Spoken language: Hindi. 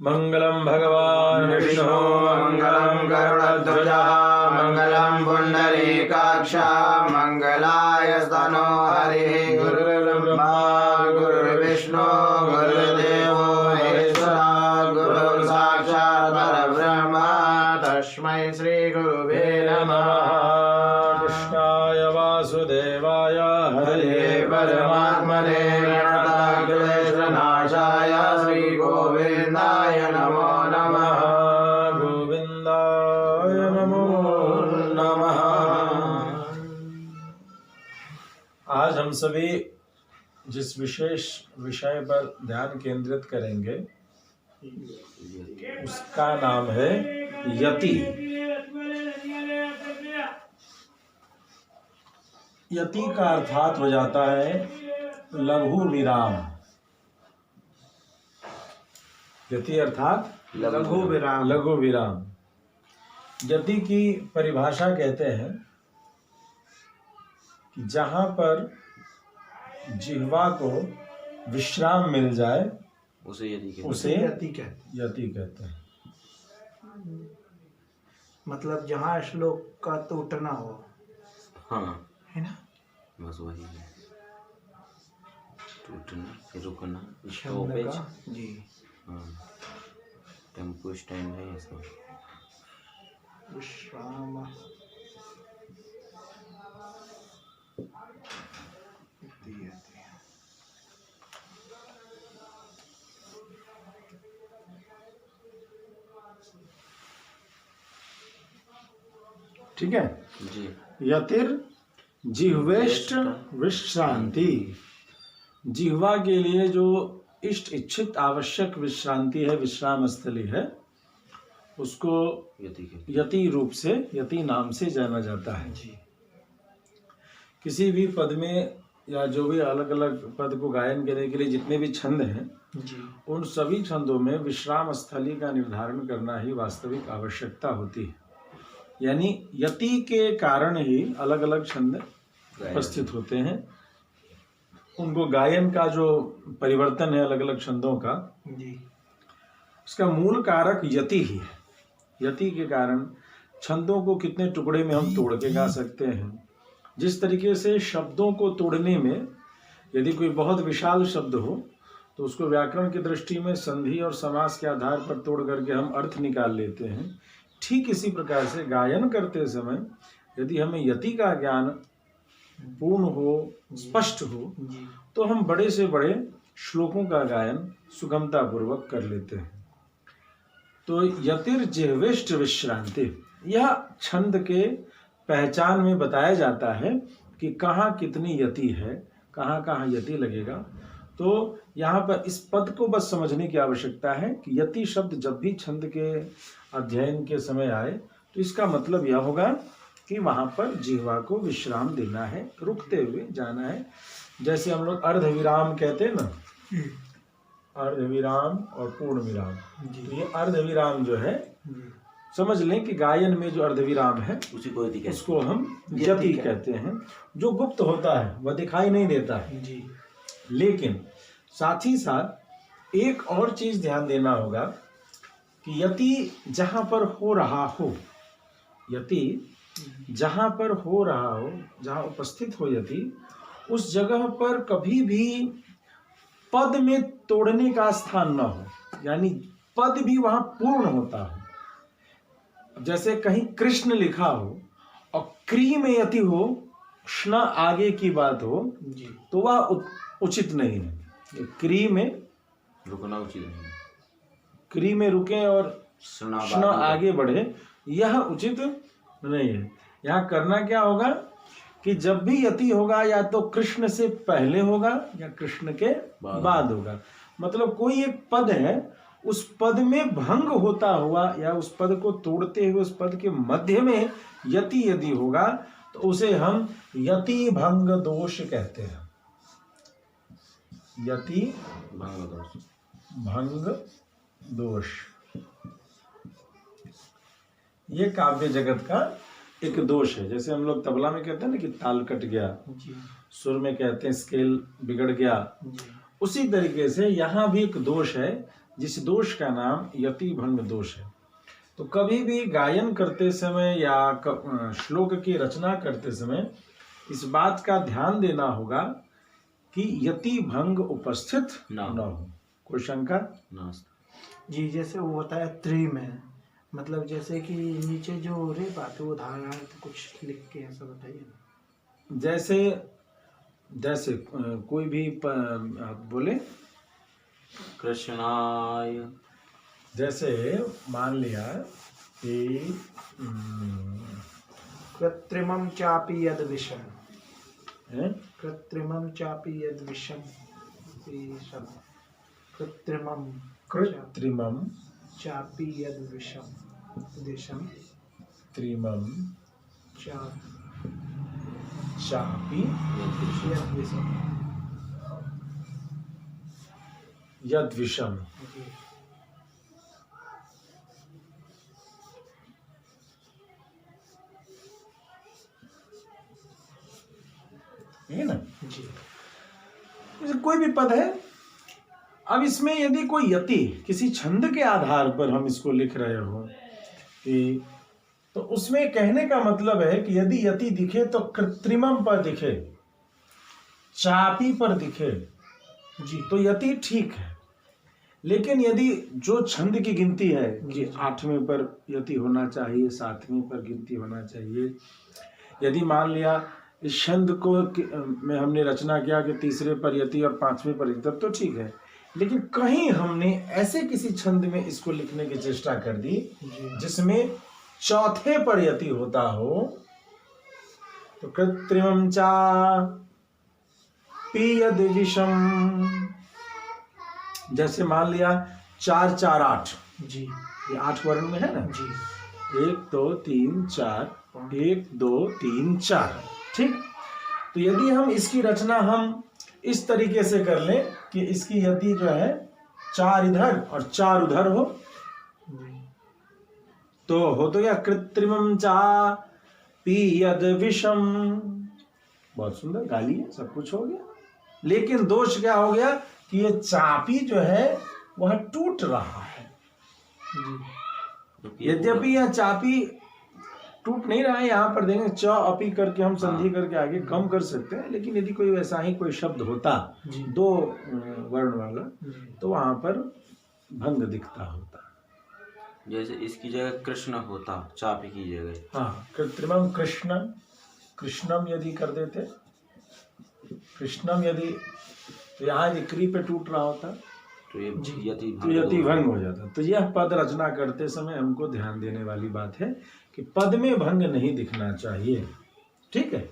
मंगलम भगवान विष्णु मंगलम गरुड़ध्वजा मंगलम पुंडरीकाक्ष मंगलाय तनो हरि गुरुर्ब्रह्मा गुरुर्विष्णु गुरुर्देवो महेश्वरः गुरुः साक्षात् परब्रह्म तस्मै श्री गुरुवे नमः। कृष्णाय वासुदेवाय हरे परमात्मने प्रणतक्लेशनाशाय श्री गोविंदाय नमो नमः। गोविंदाय नमो नमः। आज हम सभी जिस विशेष विषय पर ध्यान केंद्रित करेंगे उसका नाम है यति। यति का अर्थात हो जाता है लघु विराम। यति अर्थात लघु विराम। लघु विराम। यति की परिभाषा कहते हैं कि जहां पर जिह्वा को विश्राम मिल जाए उसे यति कहते हैं। मतलब जहाँ श्लोक का टूटना हो, हाँ है ना, बस वही है, टूटना फिर रुकना छंद स्टॉपेज। का। जी हाँ, टेम्पो स्टैंड है ऐसा। विश्राम ठीक है। जी। यतिर जिह्वेष्ट विश्रांति। जिह्वा के लिए जो इष्ट इच्छित आवश्यक विश्रांति है, विश्राम स्थली है, उसको यति रूप से, यति नाम से जाना जाता है। जी। किसी भी पद में या जो भी अलग अलग पद को गायन करने के लिए जितने भी छंद हैं, जी, उन सभी छंदों में विश्राम स्थली का निर्धारण करना ही वास्तविक आवश्यकता होती है। यानी यति के कारण ही अलग अलग छंद उपस्थित होते हैं। उनको गायन का जो परिवर्तन है अलग अलग छंदों का, जी, उसका मूल कारक यति ही है। यति के कारण छंदों को कितने टुकड़े में हम तोड़ के गा सकते हैं। जिस तरीके से शब्दों को तोड़ने में यदि कोई बहुत विशाल शब्द हो तो उसको व्याकरण की दृष्टि में संधि और समास के आधार पर तोड़ करके हम अर्थ निकाल लेते हैं। ठीक इसी प्रकार से गायन करते समय यदि हमें यति का ज्ञान पूर्ण हो, स्पष्ट हो, जी, तो हम बड़े से बड़े श्लोकों का गायन सुगमता पूर्वक कर लेते हैं। तो यतिर जिह्वेष्ट विश्रांति, यह छंद के पहचान में बताया जाता है कि कहाँ कितनी यति है, कहाँ कहाँ यति लगेगा। तो यहाँ पर इस पद को बस समझने की आवश्यकता है कि यति शब्द जब भी छंद के अध्ययन के समय आए तो इसका मतलब यह होगा कि वहाँ पर जिह्वा को विश्राम देना है, रुकते हुए जाना है। जैसे हम लोग अर्ध विराम कहते हैं ना, अर्ध विराम और पूर्ण विराम। तो ये अर्ध विराम जो है, समझ लें कि गायन में जो अर्ध विराम है उसको हम यति कहते हैं। जो गुप्त होता है वह दिखाई नहीं देता है। जी। लेकिन साथ ही साथ एक और चीज ध्यान देना होगा कि यति जहां पर हो रहा हो, यति जहां पर हो रहा हो, जहां उपस्थित हो यति, उस जगह पर कभी भी पद में तोड़ने का स्थान न हो। यानी पद भी वहां पूर्ण होता हो। जैसे कहीं कृष्ण लिखा हो और क्री में यति हो, कृष्ण आगे की बात हो, तो वह उचित नहीं है। क्री में रुकना उचित नहीं, क्री में रुके और कृष्ण आगे बढ़े, यह उचित नहीं है। यहाँ करना क्या होगा कि जब भी यति होगा या तो कृष्ण से पहले होगा या कृष्ण के बाद होगा। मतलब कोई एक पद है, उस पद में भंग होता हुआ या उस पद को तोड़ते हुए उस पद के मध्य में यति यदि होगा तो उसे हम यति भंग दोष कहते हैं। यति भंग दोष, ये काव्य जगत का एक दोष है। जैसे हम लोग तबला में कहते हैं ना कि ताल कट गया, सुर में कहते हैं स्केल बिगड़ गया, उसी तरीके से यहाँ भी एक दोष है जिस दोष का नाम यति भंग दोष है। तो कभी भी गायन करते समय या श्लोक की रचना करते समय इस बात का ध्यान देना होगा कि यति भंग उपस्थित ना न हो। कोई शंका? नास्ता। जी, जैसे वो बताया त्रि में, मतलब जैसे कि नीचे जो रे बात है वो धारा कुछ लिख के ऐसा बताइए ना। जैसे जैसे कोई भी आप बोले, कृष्णाय, जैसे मान लिया कि कृत्रिमं चापि यद विषम, हैं? कृत्रिमं चापि यद विषम, कृत्रिमं कृत्रिमं चापि यद विषम, विषम त्रिमं चापि यद विषम। यद विषम। जी, है ना? जी, जैसे कोई भी पद है, अब इसमें यदि कोई यति किसी छंद के आधार पर हम इसको लिख रहे हो कि, तो उसमें कहने का मतलब है कि यदि यति दिखे तो कृत्रिमम पर दिखे, चापी पर दिखे, जी, तो यति ठीक है। लेकिन यदि जो छंद की गिनती है कि 8वें पर यति होना चाहिए, 7वें पर गिनती होना चाहिए, यदि मान लिया इस छंद को में हमने रचना किया कि 3रे पर यति और 5वें पर यति, तब तो ठीक है। लेकिन कहीं हमने ऐसे किसी छंद में इसको लिखने की चेष्टा कर दी जिसमें 4थे पर यति होता हो, तो कृत्रिमं चापि यद विषम। जैसे मान लिया 4 4 8, जी, ये 8 वर्ण में है ना, जी, 1 2 3 4, 1 2 3 4, ठीक। तो यदि हम इसकी रचना हम इस तरीके से कर लें कि इसकी यति जो है 4 इधर और 4 उधर हो, तो हो तो या कृत्रिमं चापि यद विषम। बहुत सुंदर गाली है, सब कुछ हो गया। लेकिन दोष क्या हो गया कि ये चापी जो है वह टूट रहा है। यद्यपि यह चापी टूट नहीं रहा है, यहाँ पर देंगे च अपी करके हम संधि करके आगे कम कर सकते हैं। लेकिन यदि कोई वैसा ही कोई शब्द होता 2 वर्ण वाला, तो वहां पर भंग दिखता होता। जैसे इसकी जगह कृष्ण होता, चापी की जगह। हाँ, कृत्रिमम कृष्णम, कृष्णम यदि कर देते, कृष्णम यदि, तो यहाँ यदि क्री पे टूट रहा होता तो ये यति तो यति भंग हो जाता। तो यह पद रचना करते समय हमको ध्यान देने वाली बात है कि पद में भंग नहीं दिखना चाहिए, ठीक है।